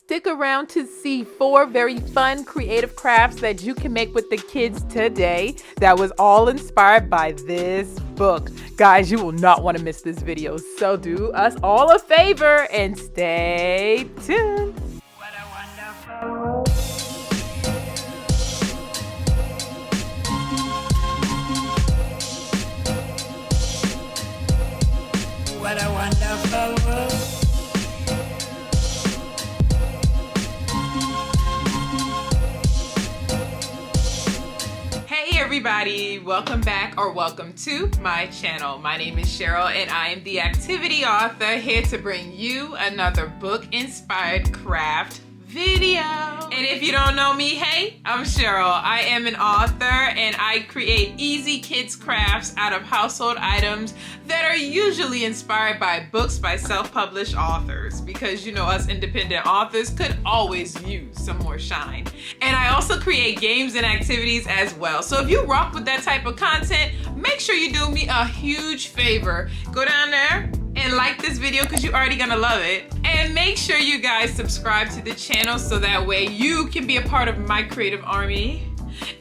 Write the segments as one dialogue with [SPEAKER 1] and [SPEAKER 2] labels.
[SPEAKER 1] Stick around to see 4 very fun creative crafts that you can make with the kids today that was all inspired by this book. Guys, you will not want to miss this video, so do us all a favor and stay tuned.
[SPEAKER 2] What a wonderful What a wonderful world.
[SPEAKER 1] Hey everybody, welcome back or welcome to my channel. My name is Cheryl and I am the activity author here to bring you another book inspired craft video. And if you don't know me, hey, I'm Cheryl. I am an author and I create easy kids crafts out of household items that are usually inspired by books by self-published authors, because you know us independent authors could always use some more shine. And I also create games and activities as well. So if you rock with that type of content, make sure you do me a huge favor. Go down there and like this video because you're already gonna love it. And make sure you guys subscribe to the channel so that way you can be a part of my creative army.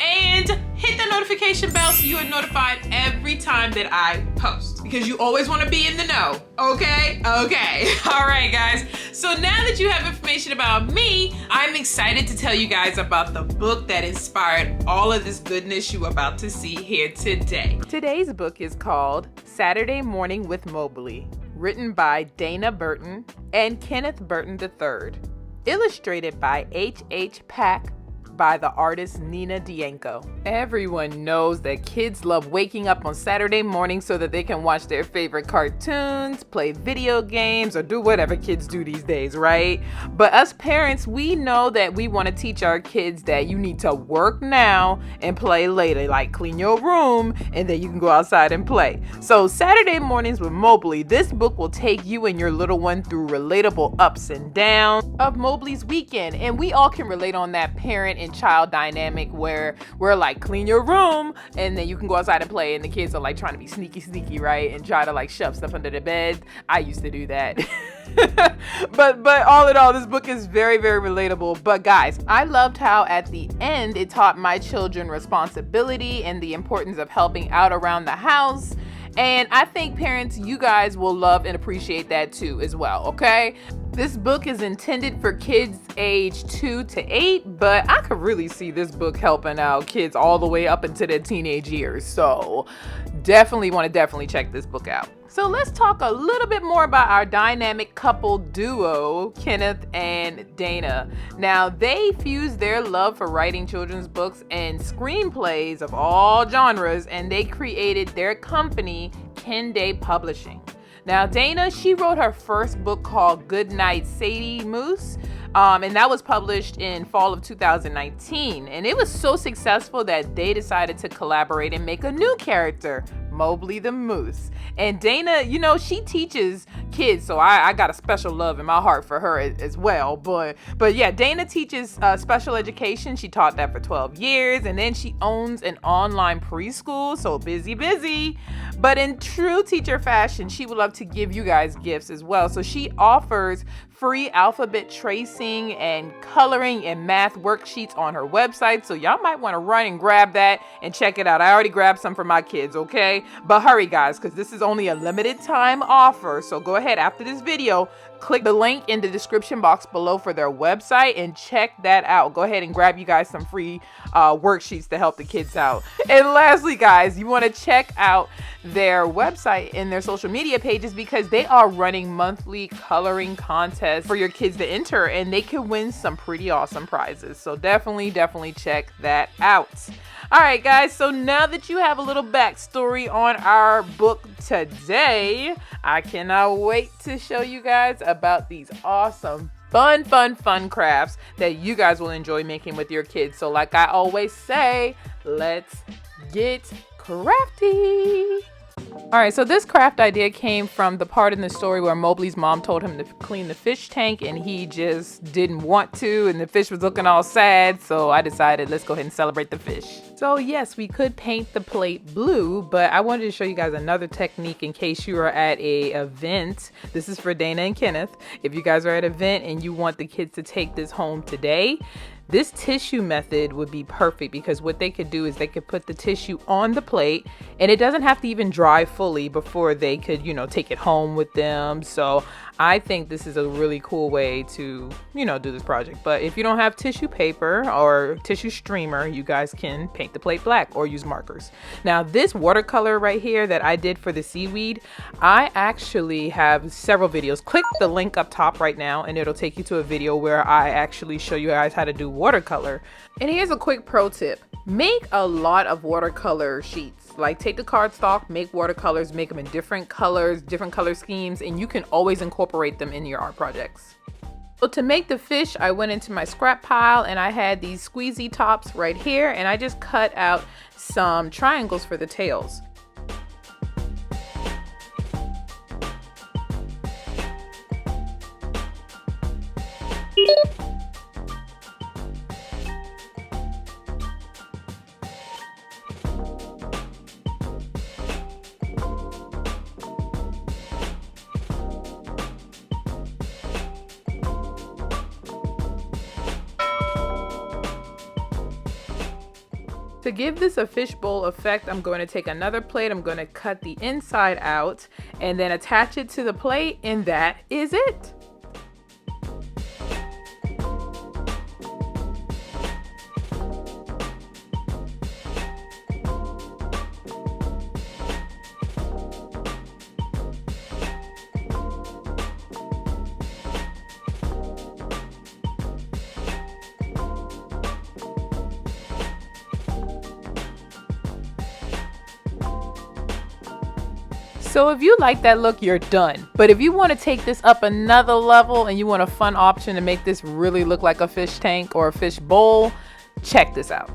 [SPEAKER 1] And hit the notification bell so you are notified every time that I post, because you always want to be in the know, okay? Okay. All right, guys. So now that you have information about me, I'm excited to tell you guys about the book that inspired all of this goodness you're about to see here today. Today's book is called Saturday Morning with Mobley, written by Dana Burton and Kenneth Burton III, illustrated by H.H. Pack, by the artist Nina Dianco. Everyone knows that kids love waking up on Saturday morning so that they can watch their favorite cartoons, play video games, or do whatever kids do these days, right? But us parents, we know that we want to teach our kids that you need to work now and play later, like clean your room and then you can go outside and play. So Saturday Mornings with Mobley, this book will take you and your little one through relatable ups and downs of Mobley's weekend. And we all can relate on that parent and child dynamic where we're like, clean your room and then you can go outside and play, and the kids are like trying to be sneaky, right, and try to like shove stuff under the bed. I used to do that. but all in all, this book is very, very relatable. But guys, I loved how at the end it taught my children responsibility and the importance of helping out around the house. And I think parents, you guys will love and appreciate that too as well, okay? This book is intended for kids age 2 to 8, but I could really see this book helping out kids all the way up into their teenage years. So definitely want to check this book out. So let's talk a little bit more about our dynamic couple duo, Kenneth and Dana. Now, they fused their love for writing children's books and screenplays of all genres, and they created their company, Kende Publishing. Now, Dana, she wrote her first book called Goodnight Sadie Moose, and that was published in fall of 2019. And it was so successful that they decided to collaborate and make a new character, Mobley the Moose. And Dana, you know, she teaches kids, so I got a special love in my heart for her as well. But yeah, Dana teaches special education. She taught that for 12 years, and then she owns an online preschool, so busy. But in true teacher fashion, she would love to give you guys gifts as well. So she offers free alphabet tracing and coloring and math worksheets on her website. So y'all might want to run and grab that and check it out. I already grabbed some for my kids, okay? But hurry, guys, because this is only a limited time offer. So go ahead after this video, click the link in the description box below for their website and check that out. Go ahead and grab you guys some free worksheets to help the kids out. And lastly, guys, you want to check out their website and their social media pages because they are running monthly coloring contests for your kids to enter, and they can win some pretty awesome prizes. So definitely check that out. All right, guys, so now that you have a little backstory on our book today, I cannot wait to show you guys about these awesome fun crafts that you guys will enjoy making with your kids. So like I always say, let's get crafty. All right, so this craft idea came from the part in the story where Mobley's mom told him to clean the fish tank and he just didn't want to, and the fish was looking all sad, so I decided let's go ahead and celebrate the fish. So yes, we could paint the plate blue, but I wanted to show you guys another technique in case you are at a event. This is for Dana and Kenneth. If you guys are at an event and you want the kids to take this home today, this tissue method would be perfect, because what they could do is they could put the tissue on the plate and it doesn't have to even dry fully before they could, take it home with them. So I think this is a really cool way to, do this project. But if you don't have tissue paper or tissue streamer, you guys can paint the plate black or use markers. Now this watercolor right here that I did for the seaweed, I actually have several videos. Click the link up top right now and it'll take you to a video where I actually show you guys how to do watercolor. And here's a quick pro tip. Make a lot of watercolor sheets. Like take the cardstock, make watercolors, make them in different colors, different color schemes, and you can always incorporate them in your art projects. So to make the fish, I went into my scrap pile and I had these squeezy tops right here, and I just cut out some triangles for the tails. To give this a fishbowl effect, I'm going to take another plate, I'm going to cut the inside out and then attach it to the plate, and that is it. So if you like that look, you're done. But if you want to take this up another level and you want a fun option to make this really look like a fish tank or a fish bowl, check this out.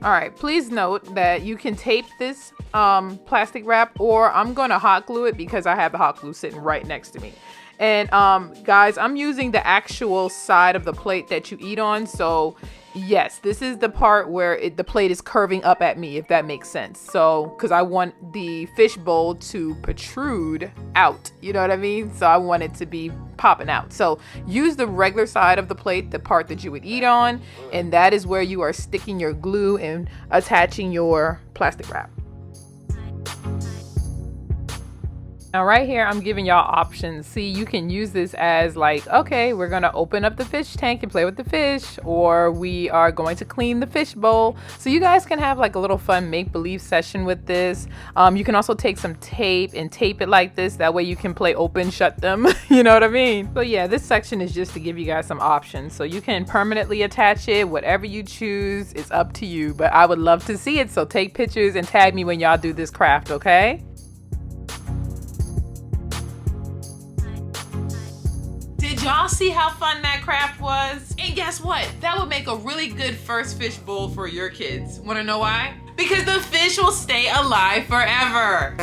[SPEAKER 1] All right, please note that you can tape this plastic wrap, or I'm going to hot glue it because I have the hot glue sitting right next to me. And guys, I'm using the actual side of the plate that you eat on. So yes, this is the part where the plate is curving up at me, if that makes sense. So, because I want the fish bowl to protrude out, you know what I mean? So I want it to be popping out. So use the regular side of the plate, the part that you would eat on, and that is where you are sticking your glue and attaching your plastic wrap. Now right here, I'm giving y'all options. See, you can use this as like, okay, we're gonna open up the fish tank and play with the fish, or we are going to clean the fish bowl. So you guys can have like a little fun make-believe session with this. You can also take some tape and tape it like this. That way you can play open, shut them, you know what I mean? So yeah, this section is just to give you guys some options. So you can permanently attach it, whatever you choose, it's up to you. But I would love to see it, so take pictures and tag me when y'all do this craft, okay? Did y'all see how fun that craft was? And guess what? That would make a really good first fish bowl for your kids. Wanna know why? Because the fish will stay alive forever.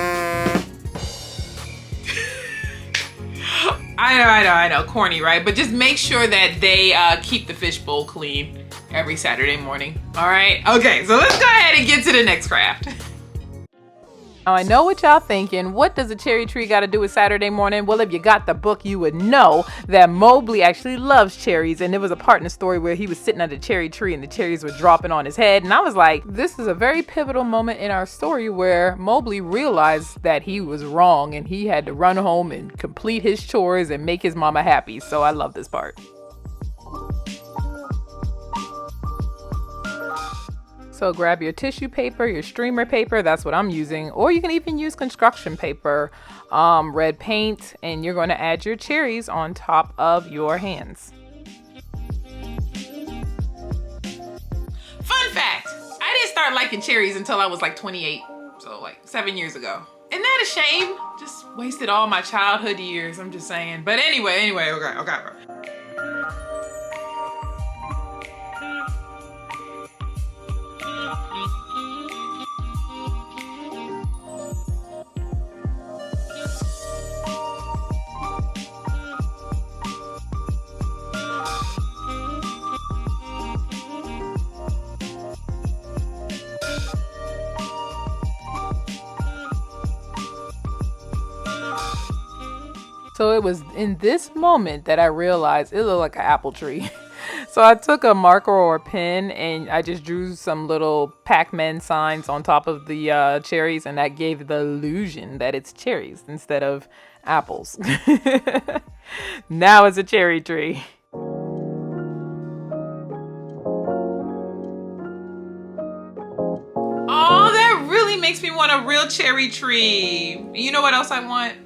[SPEAKER 1] I know, corny, right? But just make sure that they keep the fish bowl clean every Saturday morning, all right? Okay, so let's go ahead and get to the next craft. Now I know what y'all thinking. What does a cherry tree got to do with Saturday morning? Well, if you got the book, you would know that Mobley actually loves cherries. And there was a part in the story where he was sitting under a cherry tree and the cherries were dropping on his head. And I was like, this is a very pivotal moment in our story where Mobley realized that he was wrong and he had to run home and complete his chores and make his mama happy. So I love this part. So grab your tissue paper, your streamer paper, that's what I'm using, or you can even use construction paper, red paint, and you're going to add your cherries on top of your hands. Fun fact, I didn't start liking cherries until I was like 28, so like 7 years ago. Isn't that a shame? Just wasted all my childhood years, I'm just saying. But anyway, okay. So it was in this moment that I realized it looked like an apple tree. So I took a marker or a pen and I just drew some little Pac-Man signs on top of the cherries, and that gave the illusion that it's cherries instead of apples. Now it's a cherry tree. Oh, that really makes me want a real cherry tree. You know what else I want?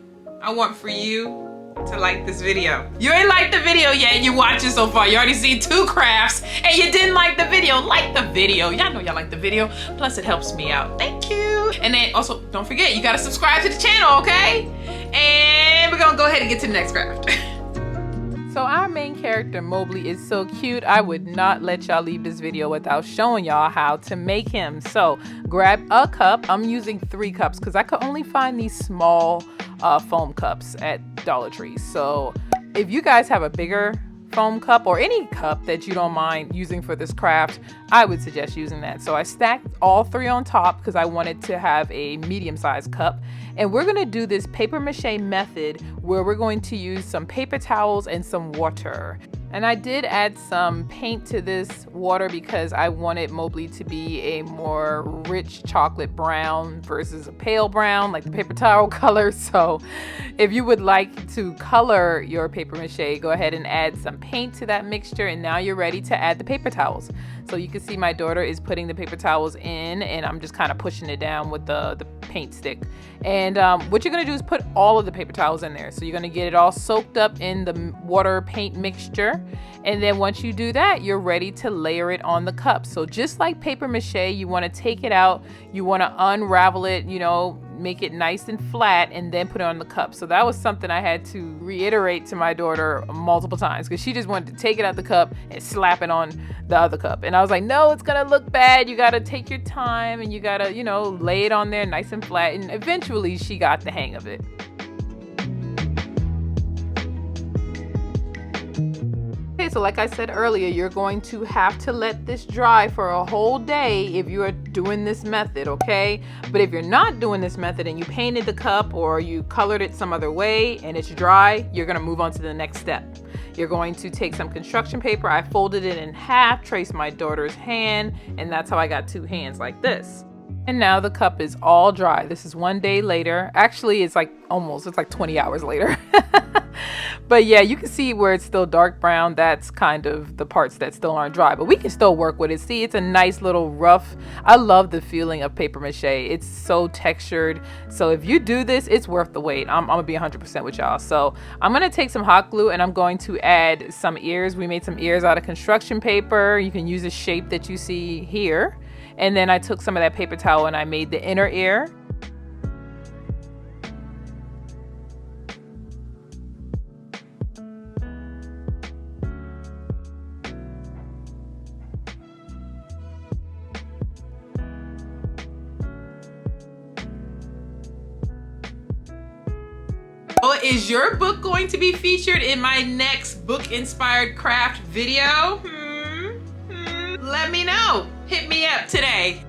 [SPEAKER 1] I want for you to like this video. You ain't liked the video yet and you're watching so far. You already seen 2 crafts and you didn't like the video. Like the video. Y'all know y'all like the video. Plus it helps me out. Thank you. And then also don't forget, you gotta subscribe to the channel, okay? And we're gonna go ahead and get to the next craft. So our main character, Mobley, is so cute. I would not let y'all leave this video without showing y'all how to make him. So grab a cup. I'm using 3 cups because I could only find these small foam cups at Dollar Tree. So if you guys have a bigger foam cup or any cup that you don't mind using for this craft, I would suggest using that. So I stacked all 3 on top because I wanted to have a medium-sized cup. And we're going to do this paper mache method where we're going to use some paper towels and some water. And I did add some paint to this water because I wanted Mobley to be a more rich chocolate brown versus a pale brown like the paper towel color. So if you would like to color your paper mache, go ahead and add some paint to that mixture, and now you're ready to add the paper towels. So you can see my daughter is putting the paper towels in, and I'm just kind of pushing it down with the paint stick. And what you're going to do is put all of the paper towels in there. So you're going to get it all soaked up in the water paint mixture. And then once you do that, you're ready to layer it on the cup. So just like paper mache, you want to take it out, you want to unravel it, you know, make it nice and flat, and then put it on the cup. So that was something I had to reiterate to my daughter multiple times because she just wanted to take it out the cup and slap it on the other cup. And I was like, no, it's gonna look bad. You gotta take your time and you gotta, you know, lay it on there nice and flat. And eventually she got the hang of it. So like I said earlier, you're going to have to let this dry for a whole day if you are doing this method, okay? But if you're not doing this method and you painted the cup or you colored it some other way and it's dry, you're gonna move on to the next step. You're going to take some construction paper. I folded it in half, traced my daughter's hand, and that's how I got 2 hands like this. And now the cup is all dry. This is 1 day later. Actually, it's like 20 hours later. But yeah, you can see where it's still dark brown. That's kind of the parts that still aren't dry, but we can still work with it. See, it's a nice little rough. I love the feeling of paper mache. It's so textured. So if you do this, it's worth the wait. I'm gonna be 100% with y'all. So I'm gonna take some hot glue and I'm going to add some ears. We made some ears out of construction paper. You can use the shape that you see here. And then I took some of that paper towel and I made the inner ear. Oh, is your book going to be featured in my next book-inspired craft video? Let me know. Hit me up today.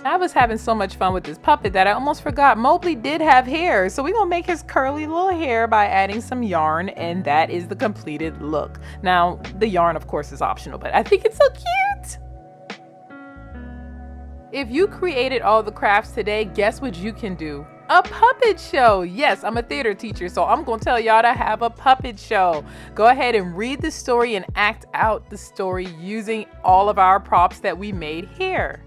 [SPEAKER 1] I was having so much fun with this puppet that I almost forgot Mobley did have hair. So we're gonna make his curly little hair by adding some yarn, and that is the completed look. Now, the yarn of course is optional, but I think it's so cute. If you created all the crafts today, guess what you can do? A puppet show. Yes, I'm a theater teacher, so I'm gonna tell y'all to have a puppet show. Go ahead and read the story and act out the story using all of our props that we made here.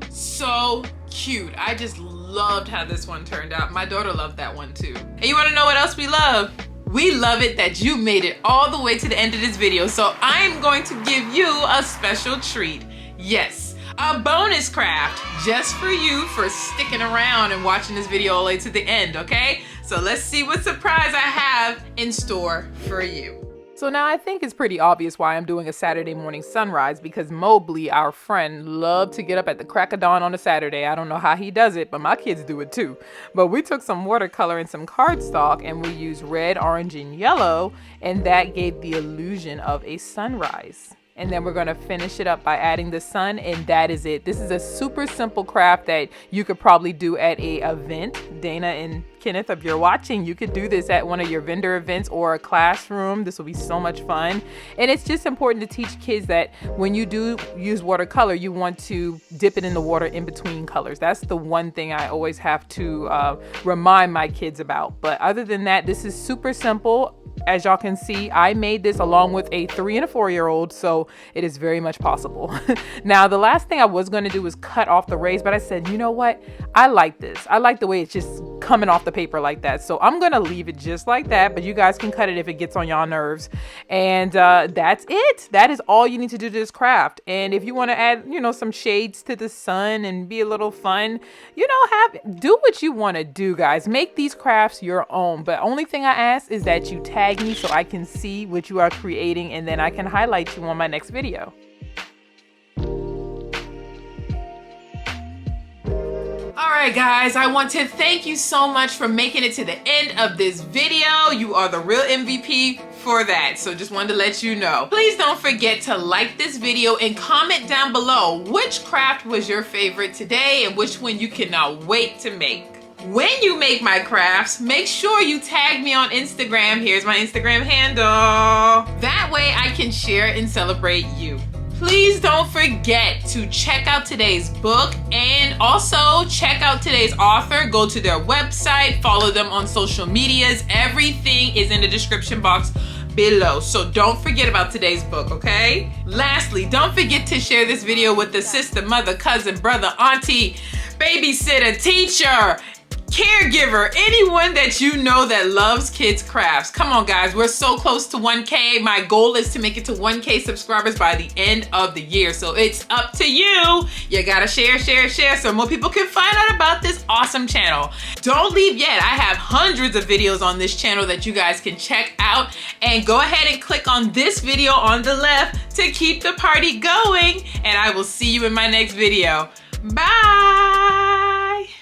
[SPEAKER 1] So cute. I just loved how this one turned out. My daughter loved that one too. And you wanna know what else we love? We love it that you made it all the way to the end of this video, so I'm going to give you a special treat. Yes, a bonus craft just for you for sticking around and watching this video all the way to the end, okay? So let's see what surprise I have in store for you. So now I think it's pretty obvious why I'm doing a Saturday morning sunrise, because Mobley, our friend, loved to get up at the crack of dawn on a Saturday. I don't know how he does it, but my kids do it too. But we took some watercolor and some cardstock and we used red, orange, and yellow, and that gave the illusion of a sunrise. and then we're going to finish it up by adding the sun, and that is it. This is a super simple craft that you could probably do at a event. Dana and Kenneth, if you're watching, you could do this at one of your vendor events or a classroom. This will be so much fun. And it's just important to teach kids that when you do use watercolor, you want to dip it in the water in between colors. That's the one thing I always have to remind my kids about. But other than that, this is super simple. As y'all can see, I made this along with a 3 and a 4-year-old, so it is very much possible. Now, the last thing I was going to do was cut off the rays, but I said, you know what? I like this. I like the way it's just coming off the paper like that. So I'm going to leave it just like that, but you guys can cut it if it gets on y'all nerves. And that's it. That is all you need to do to this craft. And if you want to add, you know, some shades to the sun and be a little fun, you know, do what you want to do, guys. Make these crafts your own. But only thing I ask is that you tag me so I can see what you are creating, and then I can highlight you on my next video. Alright guys, I want to thank you so much for making it to the end of this video. You are the real MVP for that, so just wanted to let you know. Please don't forget to like this video and comment down below which craft was your favorite today and which one you cannot wait to make. When you make my crafts, make sure you tag me on Instagram. Here's my Instagram handle. That way I can share and celebrate you. Please don't forget to check out today's book and also check out today's author. Go to their website, follow them on social medias. Everything is in the description box below. So don't forget about today's book, okay? Lastly, don't forget to share this video with a sister, mother, cousin, brother, auntie, babysitter, teacher, caregiver, anyone that you know that loves kids crafts. Come on guys, we're so close to 1K. My goal is to make it to 1K subscribers by the end of the year. So it's up to you. You gotta share so more people can find out about this awesome channel. Don't leave yet. I have hundreds of videos on this channel that you guys can check out, and go ahead and click on this video on the left to keep the party going, and I will see you in my next video. Bye.